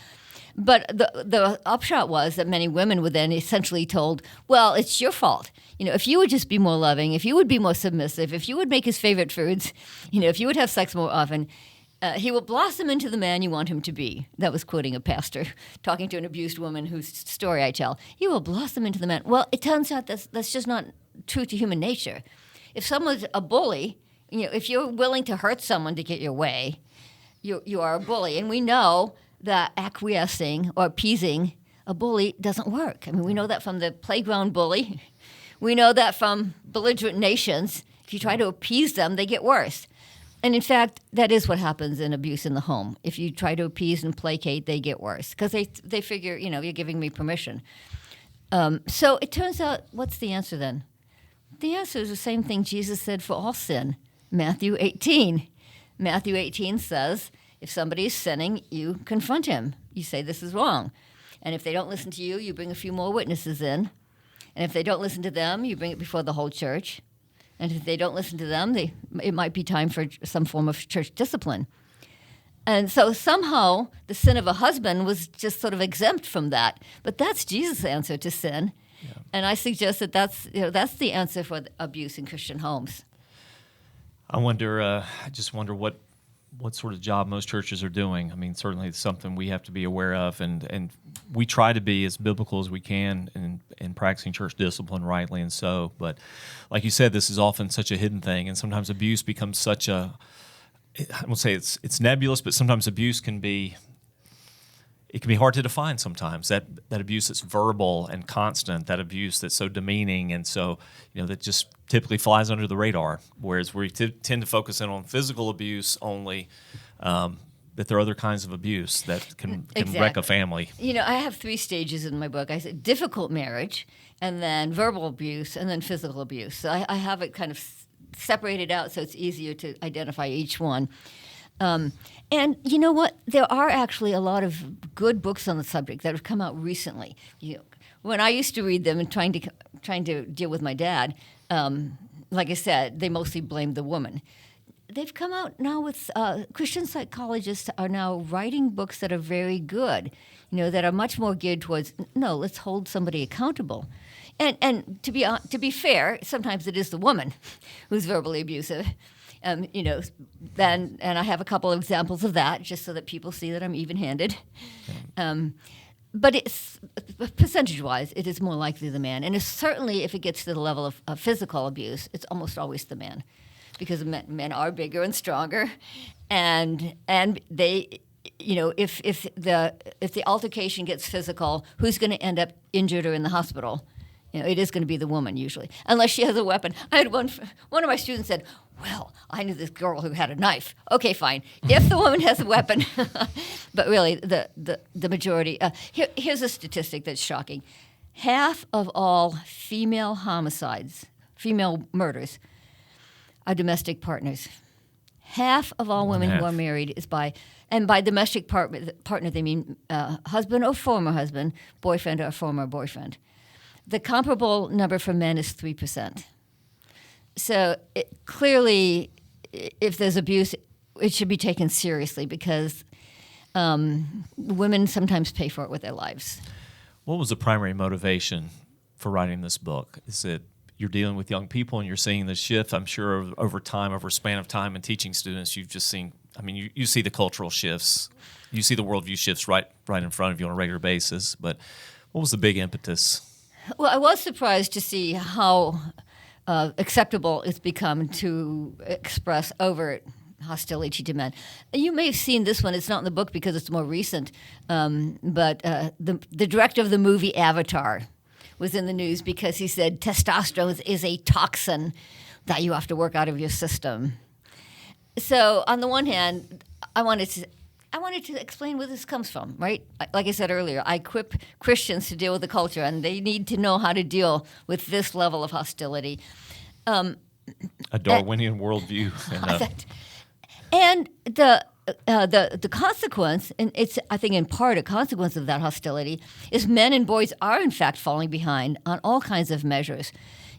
But the upshot was that many women were then essentially told, well, it's your fault. If you would just be more loving, if you would be more submissive, if you would make his favorite foods, if you would have sex more often, he will blossom into the man you want him to be. That was quoting a pastor talking to an abused woman whose story I tell. He will blossom into the man. Well, it turns out that's just not true to human nature. If someone's a bully, if you're willing to hurt someone to get your way, you are a bully. And we know that acquiescing or appeasing a bully doesn't work. I mean, we know that from the playground bully. We know that from belligerent nations. If you try to appease them, they get worse. And in fact, that is what happens in abuse in the home. If you try to appease and placate, they get worse because they figure, you're giving me permission. So it turns out, what's the answer then? The answer is the same thing Jesus said for all sin, Matthew 18. Matthew 18 says, if somebody is sinning, you confront him. You say this is wrong. And if they don't listen to you, you bring a few more witnesses in. And if they don't listen to them, you bring it before the whole church. And if they don't listen to them, it might be time for some form of church discipline. And so somehow the sin of a husband was just sort of exempt from that. But that's Jesus' answer to sin. Yeah. And I suggest that that's the answer for abuse in Christian homes. I just wonder what sort of job most churches are doing. I mean, certainly it's something we have to be aware of, and we try to be as biblical as we can in practicing church discipline rightly and so. But like you said, this is often such a hidden thing, and sometimes abuse becomes such a, I won't say it's nebulous, but sometimes abuse can be hard to define sometimes. That abuse that's verbal and constant, that abuse that's so demeaning and so, that just typically flies under the radar, whereas we tend to focus in on physical abuse only, but there are other kinds of abuse that can wreck a family. I have 3 stages in my book. I said difficult marriage, and then verbal abuse, and then physical abuse. So I have it kind of separated out so it's easier to identify each one. And you know what? There are actually a lot of good books on the subject that have come out recently. When I used to read them and trying to deal with my dad, like I said, they mostly blamed the woman. They've come out now with Christian psychologists are now writing books that are very good, that are much more geared towards let's hold somebody accountable. And to be fair, sometimes it is the woman who's verbally abusive. And I have a couple of examples of that, just so that people see that I'm even-handed. But it's percentage-wise, it is more likely the man, and it's certainly if it gets to the level of physical abuse, it's almost always the man, because men are bigger and stronger, and they, if the altercation gets physical, who's going to end up injured or in the hospital? It is going to be the woman usually, unless she has a weapon. I had one of my students said, well, I knew this girl who had a knife. Okay, fine. If the woman has a weapon. But really, the majority. Here's a statistic that's shocking. Half of all female homicides, female murders, are domestic partners. Half of all women who are married is by domestic partner they mean husband or former husband, boyfriend or former boyfriend. The comparable number for men is 3%. So clearly, if there's abuse, it should be taken seriously because women sometimes pay for it with their lives. What was the primary motivation for writing this book? Is it you're dealing with young people and you're seeing the shift? I'm sure over a span of time and teaching students, you've just seen, you see the cultural shifts. You see the worldview shifts right in front of you on a regular basis. But What was the big impetus? Well, I was surprised to see how acceptable it's become to express overt hostility to men. You may have seen this one. It's not in the book because it's more recent. But the director of the movie Avatar was in the news because he said testosterone is a toxin that you have to work out of your system. So on the one hand, I wanted to explain where this comes from, right? Like I said earlier, I equip Christians to deal with the culture, and they need to know how to deal with this level of hostility. A Darwinian worldview. And the consequence, and it's, I think, in part a consequence of that hostility, is men and boys are, in fact, falling behind on all kinds of measures.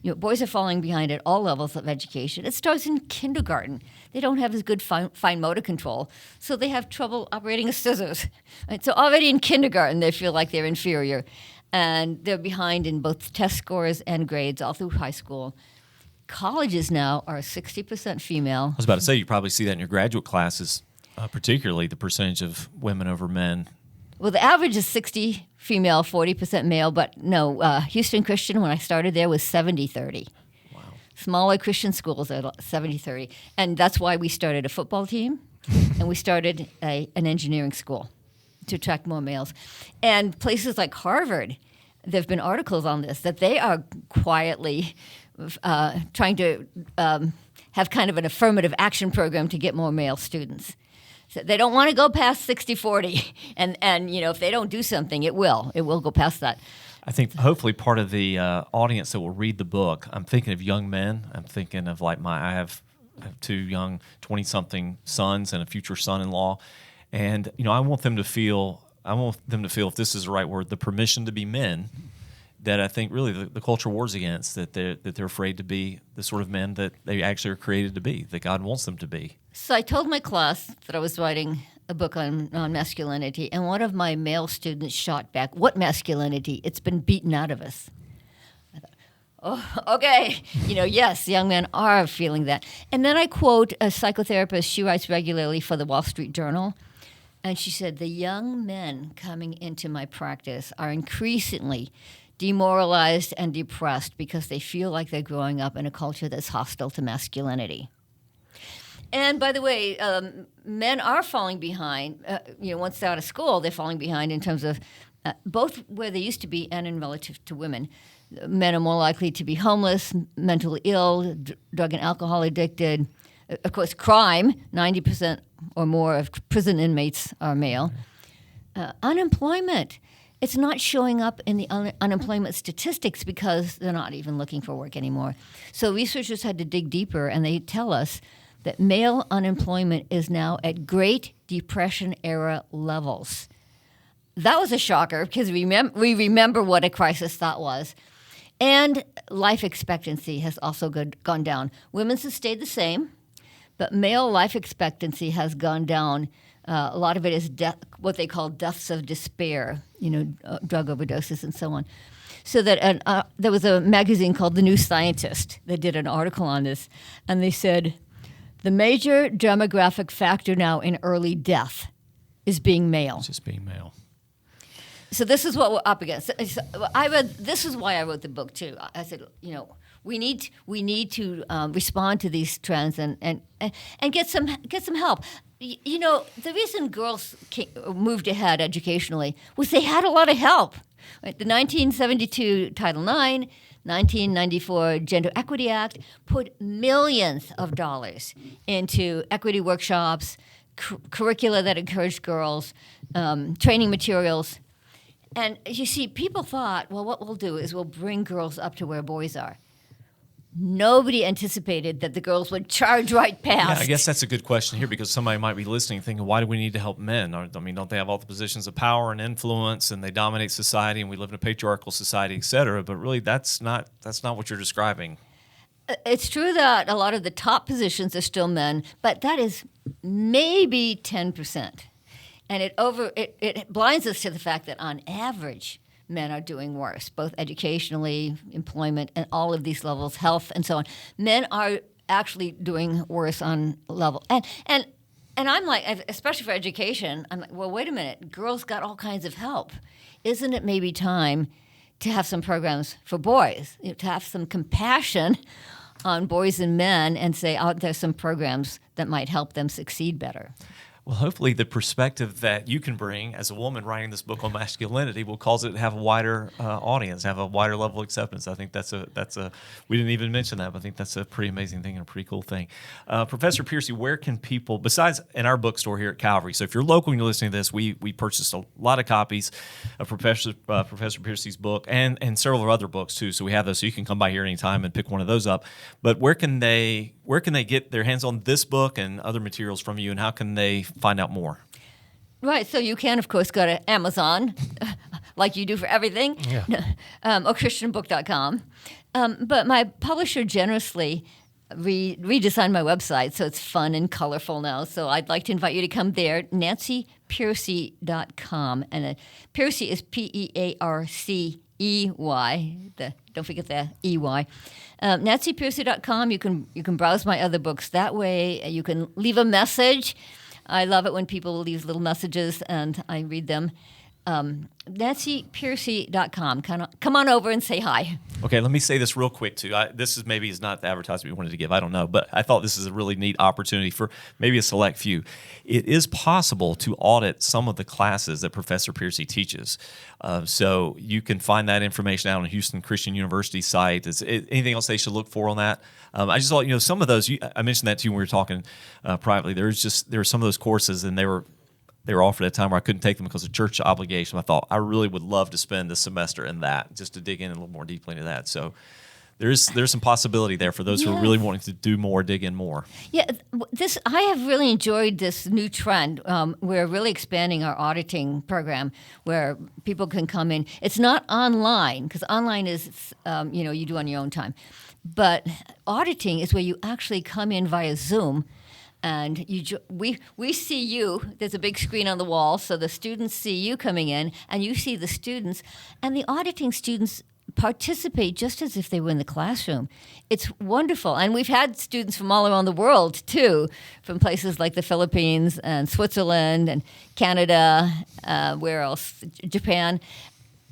Boys are falling behind at all levels of education. It starts in kindergarten. They don't have as good fine motor control, so they have trouble operating a scissors. Right? So already in kindergarten, they feel like they're inferior, and they're behind in both test scores and grades all through high school. Colleges now are 60% female. I was about to say, you probably see that in your graduate classes, particularly the percentage of women over men. Well, the average is 60 female, 40% male, but no, Houston Christian, when I started there, was 70-30. Wow. Smaller Christian schools are 70-30. And that's why we started a football team, and we started an engineering school to attract more males. And places like Harvard, there have been articles on this, that they are quietly trying to have kind of an affirmative action program to get more male students. So they don't want to go past 60-40, and if they don't do something, it will go past that. I think hopefully part of the audience that will read the book, I'm thinking of young men. I'm thinking of I have 2 young 20-something sons and a future son-in-law, and I want them to feel, if this is the right word, the permission to be men. That I think really the culture wars against, that they're afraid to be the sort of men that they actually are created to be, that God wants them to be. So I told my class that I was writing a book on masculinity, and one of my male students shot back, "What masculinity? It's been beaten out of us." I thought, oh, okay. Yes, young men are feeling that. And then I quote a psychotherapist. She writes regularly for the Wall Street Journal. And she said, the young men coming into my practice are increasingly demoralized and depressed because they feel like they're growing up in a culture that's hostile to masculinity. And by the way, men are falling behind. Once they're out of school, they're falling behind in terms of both where they used to be and in relative to women. Men are more likely to be homeless, mentally ill, drug and alcohol addicted. Of course, crime, 90% or more of prison inmates are male. Unemployment. It's not showing up in the unemployment statistics because they're not even looking for work anymore. So researchers had to dig deeper, and they tell us that male unemployment is now at Great Depression-era levels. That was a shocker because we remember what a crisis that was. And life expectancy has also gone down. Women's has stayed the same, but male life expectancy has gone down. A lot of it is what they call deaths of despair, drug overdoses and so on. So that there was a magazine called The New Scientist that did an article on this, and they said, the major demographic factor now in early death is being male. It's just being male. So this is what we're up against. This is why I wrote the book too. I said, we need to respond to these trends and get some help. The reason girls moved ahead educationally was they had a lot of help. Right? The 1972 Title IX, 1994 Gender Equity Act put millions of dollars into equity workshops, curricula that encouraged girls, training materials. And you see, people thought, well, what we'll do is we'll bring girls up to where boys are. Nobody anticipated that the girls would charge right past. Yeah, I guess that's a good question here because somebody might be listening thinking, why do we need to help men? Don't they have all the positions of power and influence and they dominate society and we live in a patriarchal society, et cetera? But really, that's not what you're describing. It's true that a lot of the top positions are still men, but that is maybe 10%. And it blinds us to the fact that on average, men are doing worse, both educationally, employment, and all of these levels, health, and so on. Men are actually doing worse on level. And And I'm like, especially for education, I'm like, well, wait a minute. Girls got all kinds of help. Isn't it maybe time to have some programs for boys, to have some compassion on boys and men and say, oh, there's some programs that might help them succeed better? Well, hopefully the perspective that you can bring as a woman writing this book on masculinity will cause it to have a wider audience, have a wider level of acceptance. I think that's a we didn't even mention that, but I think that's a pretty amazing thing and a pretty cool thing. Professor Pearcey, where can people, besides in our bookstore here at Calvary, so if you're local and you're listening to this, we purchased a lot of copies of Professor Pearcey's book and several other books too, so we have those, so you can come by here anytime and pick one of those up. But where can they get their hands on this book and other materials from you, and how can they find out more? Right. So you can, of course, go to Amazon, like you do for everything, or christianbook.com. But my publisher generously redesigned my website, so it's fun and colorful now. So I'd like to invite you to come there, nancypearcey.com. And Pearcey is Pearcey. Don't forget the EY. nancypearcey.com. You can browse my other books that way. You can leave a message. I love it when people leave little messages and I read them. nancypearcey.com. Come on over and say hi. Okay, let me say this real quick too. This is not the advertisement we wanted to give. I don't know, but I thought this is a really neat opportunity for maybe a select few. It is possible to audit some of the classes that Professor Pearcey teaches. So you can find that information out on Houston Christian University site. Anything else they should look for on that? I just thought, some of those, I mentioned that to you when we were talking privately. There were some of those courses, and they were offered at a time where I couldn't take them because of church obligation. I thought I really would love to spend this semester in that, just to dig in a little more deeply into that. So there's some possibility there for those who are really wanting to do more, dig in more. Yeah, I have really enjoyed this new trend. We're really expanding our auditing program where people can come in. It's not online, because online is you do on your own time. But auditing is where you actually come in via Zoom. And we see you. There's a big screen on the wall, so the students see you coming in, and you see the students. And the auditing students participate just as if they were in the classroom. It's wonderful. And we've had students from all around the world, too, from places like the Philippines and Switzerland and Canada, where else? Japan.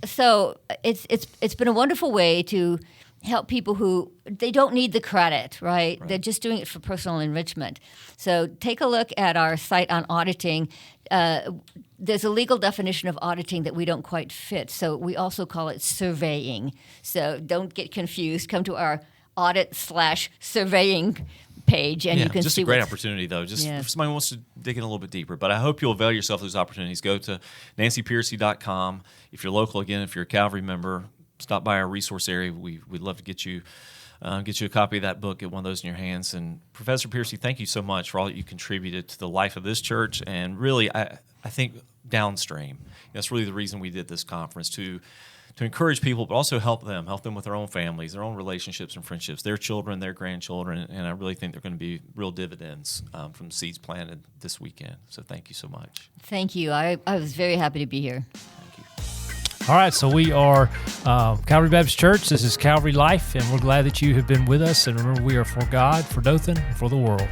So it's been a wonderful way to help people who they don't need the credit, right? They're just doing it for personal enrichment. So take a look at our site on auditing. There's a legal definition of auditing that we don't quite fit, so we also call it surveying. So don't get confused. Come to our audit/surveying page, and you can just see. Just a great opportunity, though. If somebody wants to dig in a little bit deeper. But I hope you'll avail yourself of those opportunities. Go to nancypearcey.com. If you're local, again, if you're a Calvary member, stop by our resource area. We'd love to get you a copy of that book, get one of those in your hands. And Professor Pearcey, thank you so much for all that you contributed to the life of this church, and really, I think downstream. That's really the reason we did this conference, to encourage people, but also help them with their own families, their own relationships and friendships, their children, their grandchildren, and I really think they're going to be real dividends from the seeds planted this weekend. So thank you so much. Thank you. I was very happy to be here. Thank you. All right, so we are Calvary Baptist Church. This is Calvary Life, and we're glad that you have been with us. And remember, we are for God, for Dothan, and for the world.